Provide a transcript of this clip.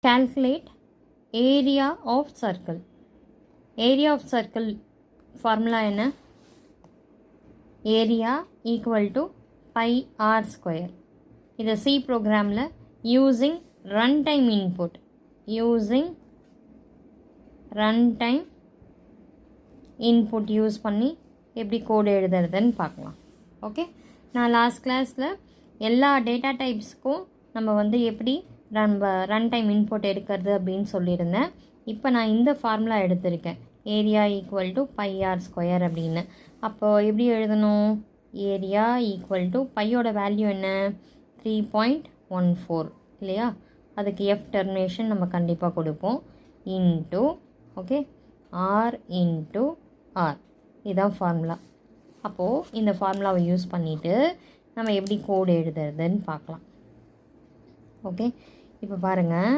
calculate area of circle. Area of circle formula என்ன? Area equal to pi r square. இது C ப்ரோக்ராமில் using runtime input. using runtime input use பண்ணி எப்படி கோடு எழுதுறதுன்னு பார்க்கலாம். Okay, நான் last கிளாஸில் எல்லா டேட்டா டைப்ஸ்க்கும் நம்ம வந்து எப்படி ரன்டைம் இன்புட் எடுக்கிறது அப்படின்னு சொல்லியிருந்தேன். இப்போ நான் இந்த ஃபார்முலா எடுத்திருக்கேன், area equal to pi r square அப்படின்னு. அப்போது எப்படி எழுதணும்? ஏரியா ஈக்குவல் டு பையோட வேல்யூ என்ன? 3.14 இல்லையா? அதுக்கு எஃப் டெர்மினேஷன் நம்ம கண்டிப்பாக கொடுப்போம். Into okay r into r, இதுதான் ஃபார்முலா. அப்போது இந்த ஃபார்முலாவை யூஸ் பண்ணிவிட்டு நம்ம எப்படி கோடு எழுதுறதுன்னு பார்க்கலாம். ஓகே, இப்போ பாருங்கள்,